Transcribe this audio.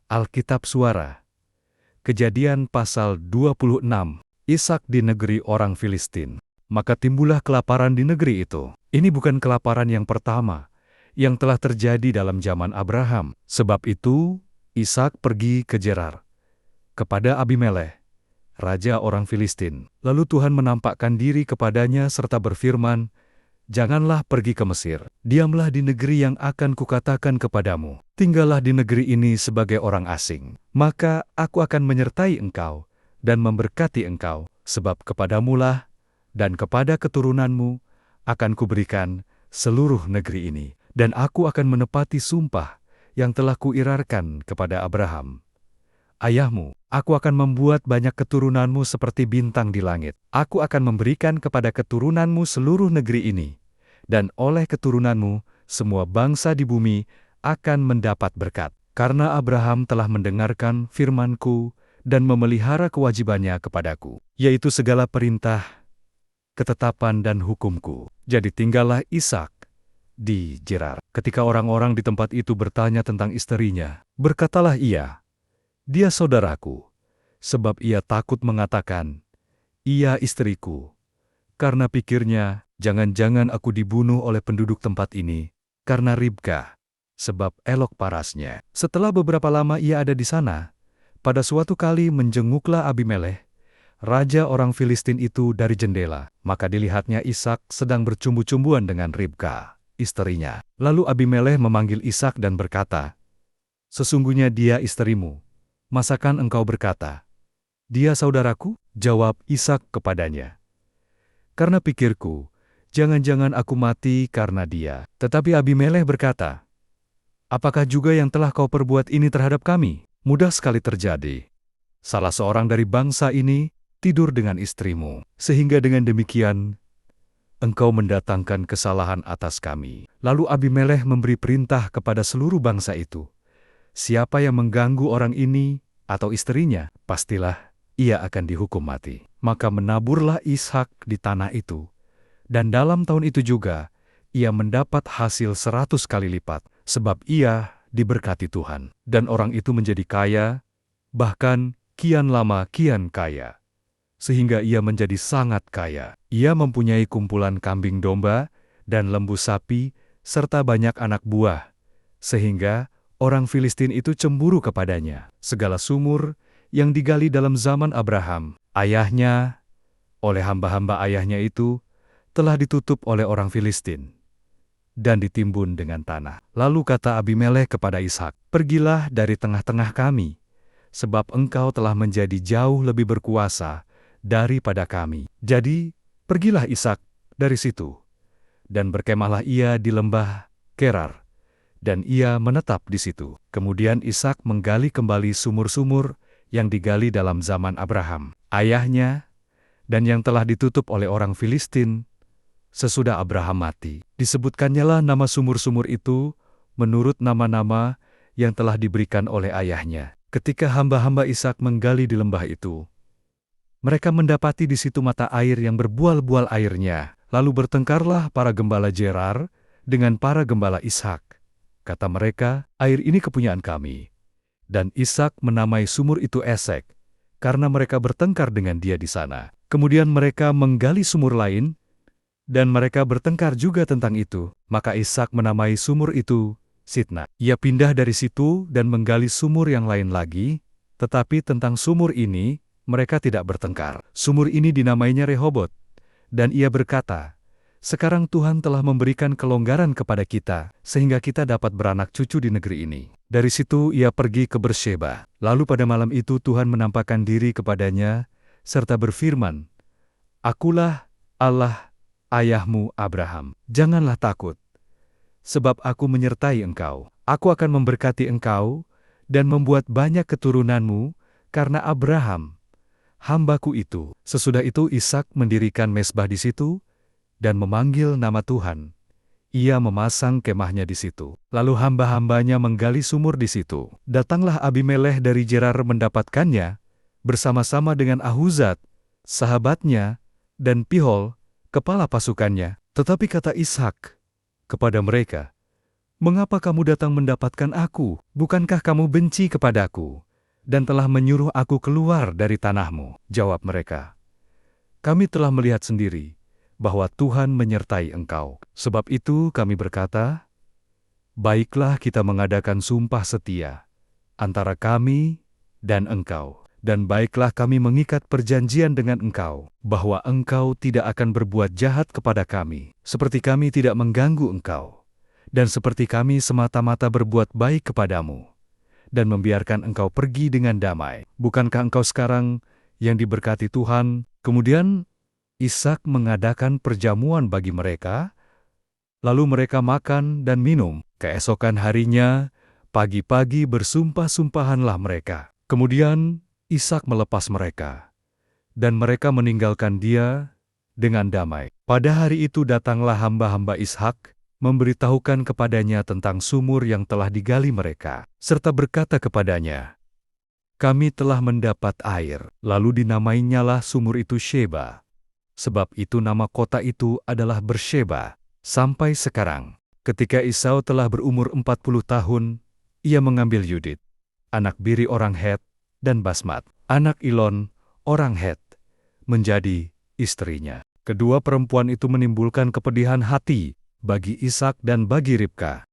Alkitab Suara. Kejadian pasal 26. Ishak di negeri orang Filistin. Maka timbullah kelaparan di negeri itu. Ini bukan kelaparan yang pertama yang telah terjadi dalam zaman Abraham. Sebab itu, Ishak pergi ke Gerar, kepada Abimelekh, raja orang Filistin. Lalu Tuhan menampakkan diri kepadanya serta berfirman, "Janganlah pergi ke Mesir. Diamlah di negeri yang akan kukatakan kepadamu. Tinggallah di negeri ini sebagai orang asing. Maka aku akan menyertai engkau dan memberkati engkau, sebab kepadamulah dan kepada keturunanmu akan kuberikan seluruh negeri ini. Dan aku akan menepati sumpah yang telah kuirarkan kepada Abraham, ayahmu. Aku akan membuat banyak keturunanmu seperti bintang di langit. Aku akan memberikan kepada keturunanmu seluruh negeri ini, dan oleh keturunanmu semua bangsa di bumi akan mendapat berkat. Karena Abraham telah mendengarkan firman-Ku dan memelihara kewajibannya kepadaku, yaitu segala perintah, ketetapan dan hukum-Ku. Jadi tinggallah Ishak di Gerar. Ketika orang-orang di tempat itu bertanya tentang istrinya, berkatalah ia, "Dia saudaraku," sebab ia takut mengatakan, "Ia istriku," karena pikirnya, jangan-jangan aku dibunuh oleh penduduk tempat ini, karena Ribka, sebab elok parasnya. Setelah beberapa lama ia ada di sana, pada suatu kali menjenguklah Abimelekh, raja orang Filistin itu dari jendela. Maka dilihatnya Ishak sedang bercumbu-cumbuan dengan Ribka, istrinya. Lalu Abimelekh memanggil Ishak dan berkata, "Sesungguhnya dia istrimu. Masakan engkau berkata, 'Dia saudaraku'?" Jawab Ishak kepadanya, "Karena pikirku, jangan-jangan aku mati karena dia." Tetapi Abimelekh berkata, "Apakah juga yang telah kau perbuat ini terhadap kami? Mudah sekali terjadi. Salah seorang dari bangsa ini tidur dengan istrimu, sehingga dengan demikian engkau mendatangkan kesalahan atas kami." Lalu Abimelekh memberi perintah kepada seluruh bangsa itu, "Siapa yang mengganggu orang ini atau istrinya, pastilah ia akan dihukum mati." Maka menaburlah Ishak di tanah itu, dan dalam tahun itu juga ia mendapat hasil 100 kali lipat, sebab ia diberkati Tuhan. Dan orang itu menjadi kaya, bahkan kian lama kian kaya, sehingga ia menjadi sangat kaya. Ia mempunyai kumpulan kambing domba dan lembu sapi, serta banyak anak buah, sehingga orang Filistin itu cemburu kepadanya. Segala sumur yang digali dalam zaman Abraham, ayahnya, oleh hamba-hamba ayahnya itu, telah ditutup oleh orang Filistin dan ditimbun dengan tanah. Lalu kata Abimelekh kepada Ishak, "Pergilah dari tengah-tengah kami, sebab engkau telah menjadi jauh lebih berkuasa daripada kami." Jadi pergilah Ishak dari situ, dan berkemahlah ia di lembah Gerar, dan ia menetap di situ. Kemudian Ishak menggali kembali sumur-sumur yang digali dalam zaman Abraham, ayahnya, dan yang telah ditutup oleh orang Filistin sesudah Abraham mati. Disebutkannya lah nama sumur-sumur itu menurut nama-nama yang telah diberikan oleh ayahnya. Ketika hamba-hamba Ishak menggali di lembah itu, mereka mendapati di situ mata air yang berbual-bual airnya. Lalu bertengkarlah para gembala Gerar dengan para gembala Ishak. Kata mereka, "Air ini kepunyaan kami." Dan Ishak menamai sumur itu Esek, karena mereka bertengkar dengan dia di sana. Kemudian mereka menggali sumur lain, dan mereka bertengkar juga tentang itu. Maka Ishak menamai sumur itu Sitna. Ia pindah dari situ dan menggali sumur yang lain lagi, tetapi tentang sumur ini mereka tidak bertengkar. Sumur ini dinamainya Rehobot, dan ia berkata, "Sekarang Tuhan telah memberikan kelonggaran kepada kita, sehingga kita dapat beranak cucu di negeri ini." Dari situ ia pergi ke Bersheba. Lalu pada malam itu Tuhan menampakkan diri kepadanya, serta berfirman, "Akulah Allah ayahmu Abraham. Janganlah takut, sebab aku menyertai engkau. Aku akan memberkati engkau dan membuat banyak keturunanmu karena Abraham, hambaku itu." Sesudah itu Ishak mendirikan mezbah di situ dan memanggil nama Tuhan. Ia memasang kemahnya di situ. Lalu hamba-hambanya menggali sumur di situ. Datanglah Abimelekh dari Gerar mendapatkannya, bersama-sama dengan Ahuzat, sahabatnya, dan Pihol, kepala pasukannya. Tetapi kata Ishak kepada mereka, "Mengapa kamu datang mendapatkan aku? Bukankah kamu benci kepadaku dan telah menyuruh aku keluar dari tanahmu?" Jawab mereka, "Kami telah melihat sendiri bahwa Tuhan menyertai engkau. Sebab itu kami berkata, baiklah kita mengadakan sumpah setia antara kami dan engkau. Dan baiklah kami mengikat perjanjian dengan engkau, bahwa engkau tidak akan berbuat jahat kepada kami, seperti kami tidak mengganggu engkau, dan seperti kami semata-mata berbuat baik kepadamu, dan membiarkan engkau pergi dengan damai. Bukankah engkau sekarang yang diberkati Tuhan?" Kemudian Ishak mengadakan perjamuan bagi mereka, lalu mereka makan dan minum. Keesokan harinya, pagi-pagi bersumpah-sumpahanlah mereka. Kemudian Ishak melepas mereka, dan mereka meninggalkan dia dengan damai. Pada hari itu datanglah hamba-hamba Ishak, memberitahukan kepadanya tentang sumur yang telah digali mereka, serta berkata kepadanya, "Kami telah mendapat air." Lalu dinamainyalah sumur itu Sheba. Sebab itu nama kota itu adalah Bersheba sampai sekarang. Ketika Esau telah berumur 40 tahun, ia mengambil Yudit, anak Biri orang Het, dan Basmat, anak Ilon, orang Het, menjadi istrinya. Kedua perempuan itu menimbulkan kepedihan hati bagi Ishak dan bagi Ribka.